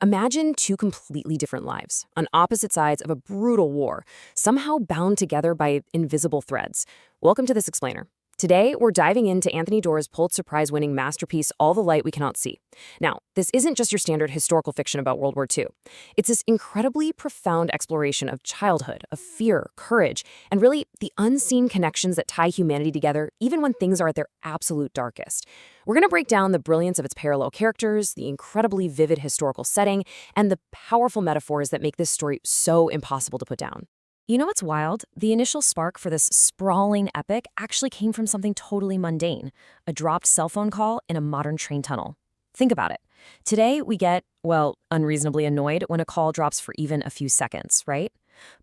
Imagine two completely different lives, on opposite sides of a brutal war, somehow bound together by invisible threads. Welcome to This Explainer. Today, we're diving into Anthony Doerr's Pulitzer Prize winning masterpiece, All the Light We Cannot See. Now, this isn't just your standard historical fiction about World War II. It's this incredibly profound exploration of childhood, of fear, courage, and really the unseen connections that tie humanity together, even when things are at their absolute darkest. We're going to break down the brilliance of its parallel characters, the incredibly vivid historical setting, and the powerful metaphors that make this story so impossible to put down. You know what's wild? The initial spark for this sprawling epic actually came from something totally mundane, a dropped cell phone call in a modern train tunnel. Think about it. Today, we get, well, unreasonably annoyed when a call drops for even a few seconds, right?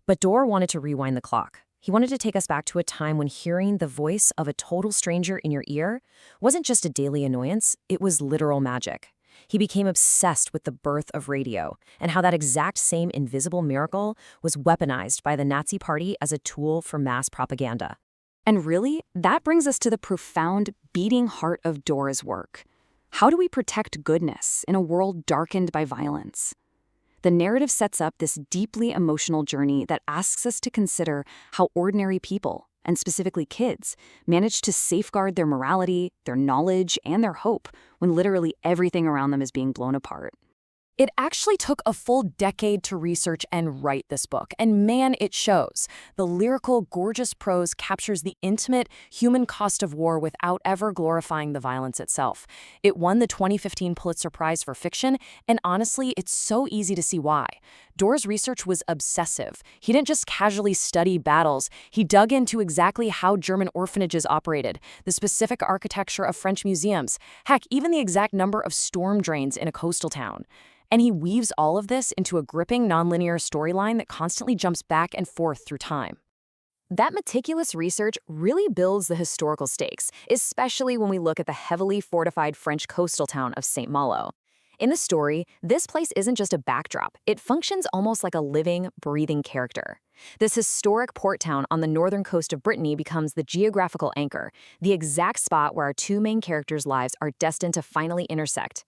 But Doerr wanted to rewind the clock. He wanted to take us back to a time when hearing the voice of a total stranger in your ear wasn't just a daily annoyance, it was literal magic. He became obsessed with the birth of radio and how that exact same invisible miracle was weaponized by the Nazi Party as a tool for mass propaganda. And really, that brings us to the profound, beating heart of Doerr's work. How do we protect goodness in a world darkened by violence? The narrative sets up this deeply emotional journey that asks us to consider how ordinary people, and specifically kids, manage to safeguard their morality, their knowledge, and their hope when literally everything around them is being blown apart. It actually took a full decade to research and write this book, and man, it shows. The lyrical, gorgeous prose captures the intimate, human cost of war without ever glorifying the violence itself. It won the 2015 Pulitzer Prize for fiction, and honestly, it's so easy to see why. Doerr's research was obsessive. He didn't just casually study battles, he dug into exactly how German orphanages operated, the specific architecture of French museums, heck, even the exact number of storm drains in a coastal town. And he weaves all of this into a gripping, nonlinear storyline that constantly jumps back and forth through time. That meticulous research really builds the historical stakes, especially when we look at the heavily fortified French coastal town of Saint-Malo. In the story, this place isn't just a backdrop, it functions almost like a living, breathing character. This historic port town on the northern coast of Brittany becomes the geographical anchor, the exact spot where our two main characters' lives are destined to finally intersect.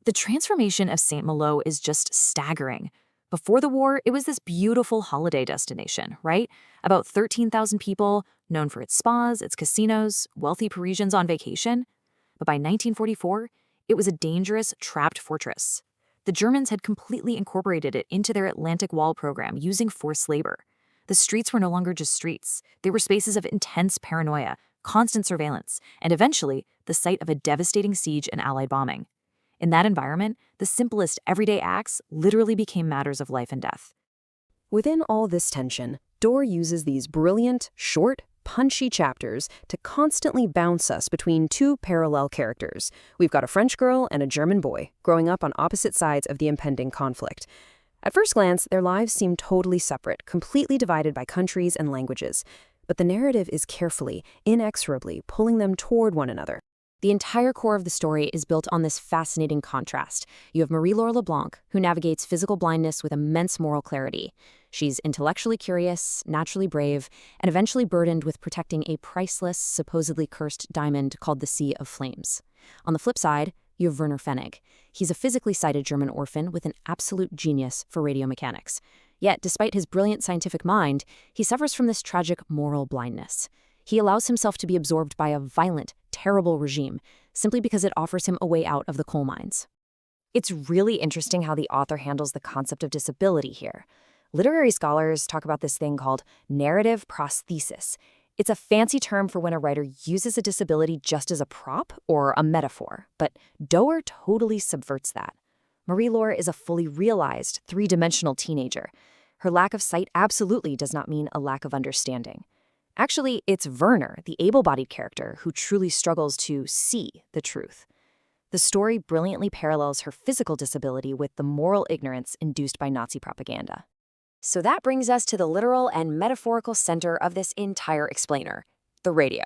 The transformation of Saint-Malo is just staggering. Before the war, it was this beautiful holiday destination, right? About 13,000 people, known for its spas, its casinos, wealthy Parisians on vacation. But by 1944, it was a dangerous, trapped fortress. The Germans had completely incorporated it into their Atlantic Wall program using forced labor. The streets were no longer just streets. They were spaces of intense paranoia, constant surveillance, and eventually, the site of a devastating siege and Allied bombing. In that environment, the simplest everyday acts literally became matters of life and death. Within all this tension, Doerr uses these brilliant, short, punchy chapters to constantly bounce us between two parallel characters. We've got a French girl and a German boy growing up on opposite sides of the impending conflict. At first glance, their lives seem totally separate, completely divided by countries and languages. But the narrative is carefully, inexorably pulling them toward one another. The entire core of the story is built on this fascinating contrast. You have Marie-Laure who navigates physical blindness with immense moral clarity. She's intellectually curious, naturally brave, and eventually burdened with protecting a priceless, supposedly cursed diamond called the Sea of Flames. On the flip side, you have Werner. He's a physically sighted German orphan with an absolute genius for radiomechanics. Yet, despite his brilliant scientific mind, he suffers from this tragic moral blindness. He allows himself to be absorbed by a violent, terrible regime, simply because it offers him a way out of the coal mines. It's really interesting how the author handles the concept of disability here. Literary scholars talk about this thing called narrative prosthesis. It's a fancy term for when a writer uses a disability just as a prop or a metaphor, but Doerr totally subverts that. Marie-Laure is a fully realized, three-dimensional teenager. Her lack of sight absolutely does not mean a lack of understanding. Actually, it's Werner, the able-bodied character, who truly struggles to see the truth. The story brilliantly parallels her physical disability with the moral ignorance induced by Nazi propaganda. So that brings us to the literal and metaphorical center of this entire explainer, the radio.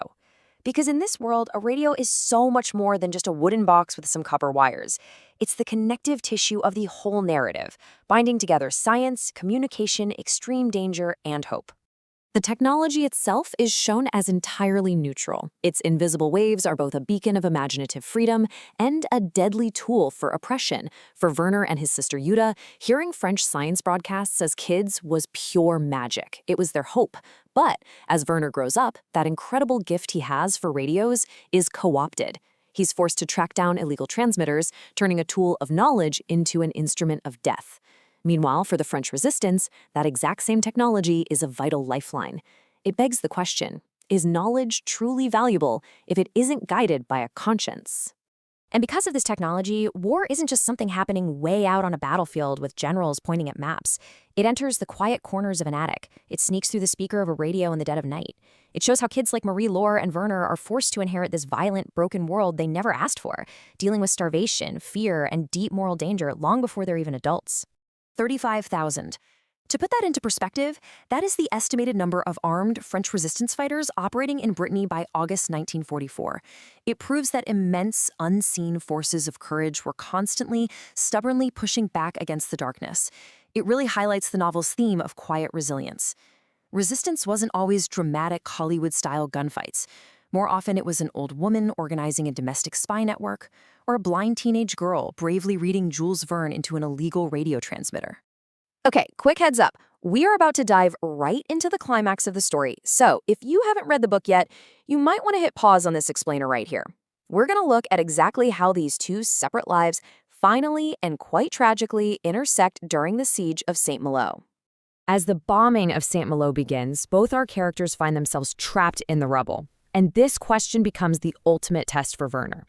Because in this world, a radio is so much more than just a wooden box with some copper wires. It's the connective tissue of the whole narrative, binding together science, communication, extreme danger, and hope. The technology itself is shown as entirely neutral. Its invisible waves are both a beacon of imaginative freedom and a deadly tool for oppression. For Werner and his sister Jutta, hearing French science broadcasts as kids was pure magic. It was their hope. But as Werner grows up, that incredible gift he has for radios is co-opted. He's forced to track down illegal transmitters, turning a tool of knowledge into an instrument of death. Meanwhile, for the French resistance, that exact same technology is a vital lifeline. It begs the question, is knowledge truly valuable if it isn't guided by a conscience? And because of this technology, war isn't just something happening way out on a battlefield with generals pointing at maps. It enters the quiet corners of an attic. It sneaks through the speaker of a radio in the dead of night. It shows how kids like Marie-Laure and Werner are forced to inherit this violent, broken world they never asked for, dealing with starvation, fear, and deep moral danger long before they're even adults. 35,000. To put that into perspective, that is the estimated number of armed French resistance fighters operating in Brittany by August 1944. It proves that immense, unseen forces of courage were constantly, stubbornly pushing back against the darkness. It really highlights the novel's theme of quiet resilience. Resistance wasn't always dramatic Hollywood-style gunfights. More often, it was an old woman organizing a domestic spy network, or a blind teenage girl bravely reading Jules Verne into an illegal radio transmitter. Okay, quick heads up. We are about to dive right into the climax of the story, so if you haven't read the book yet, you might want to hit pause on this explainer right here. We're going to look at exactly how these two separate lives finally and quite tragically intersect during the siege of St. Malo. As the bombing of St. Malo begins, both our characters find themselves trapped in the rubble. And this question becomes the ultimate test for Werner.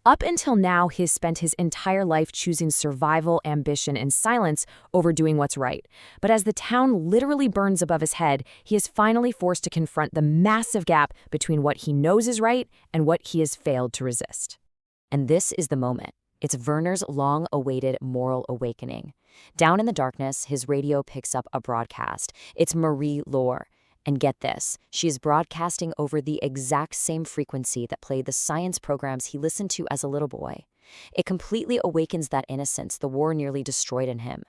Up until now, he's spent his entire life choosing survival, ambition, and silence over doing what's right. But as the town literally burns above his head, he is finally forced to confront the massive gap between what he knows is right and what he has failed to resist. And this is the moment. It's Werner's long-awaited moral awakening. Down in the darkness, his radio picks up a broadcast. It's Marie-Laure. And get this, she is broadcasting over the exact same frequency that played the science programs he listened to as a little boy. It completely awakens that innocence the war nearly destroyed in him.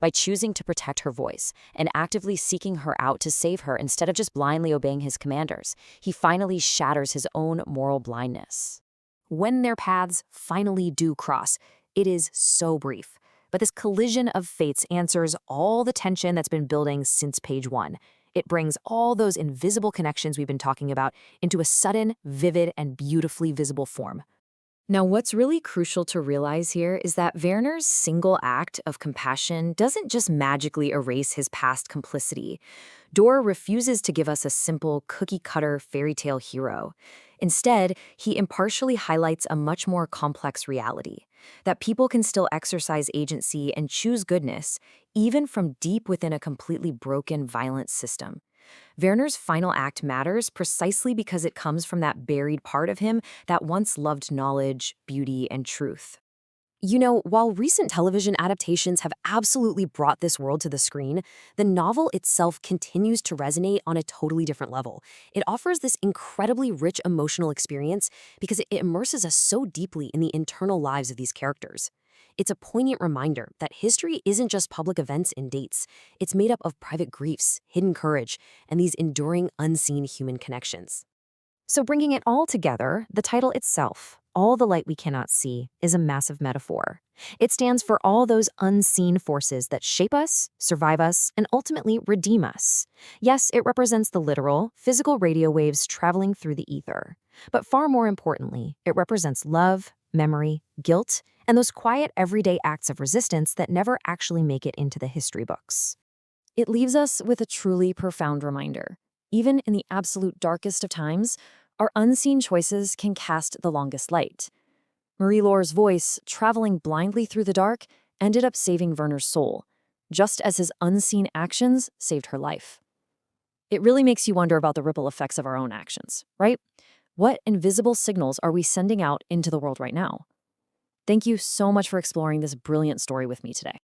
By choosing to protect her voice and actively seeking her out to save her instead of just blindly obeying his commanders, he finally shatters his own moral blindness. When their paths finally do cross, it is so brief. But this collision of fates answers all the tension that's been building since page 1. It brings all those invisible connections we've been talking about into a sudden, vivid, and beautifully visible form. Now, what's really crucial to realize here is that Werner's single act of compassion doesn't just magically erase his past complicity. Doerr refuses to give us a simple, cookie-cutter fairy tale hero. Instead, he impartially highlights a much more complex reality, that people can still exercise agency and choose goodness, even from deep within a completely broken, violent system. Werner's final act matters precisely because it comes from that buried part of him that once loved knowledge, beauty, and truth. You know, while recent television adaptations have absolutely brought this world to the screen, the novel itself continues to resonate on a totally different level. It offers this incredibly rich emotional experience because it immerses us so deeply in the internal lives of these characters. It's a poignant reminder that history isn't just public events and dates. It's made up of private griefs, hidden courage, and these enduring, unseen human connections. So bringing it all together, the title itself, All the Light We Cannot See, is a massive metaphor. It stands for all those unseen forces that shape us, survive us, and ultimately redeem us. Yes, it represents the literal, physical radio waves traveling through the ether. But far more importantly, it represents love, memory, guilt, and those quiet everyday acts of resistance that never actually make it into the history books. It leaves us with a truly profound reminder. Even in the absolute darkest of times, our unseen choices can cast the longest light. Marie-Laure's voice, traveling blindly through the dark, ended up saving Werner's soul, just as his unseen actions saved her life. It really makes you wonder about the ripple effects of our own actions, right? What invisible signals are we sending out into the world right now? Thank you so much for exploring this brilliant story with me today.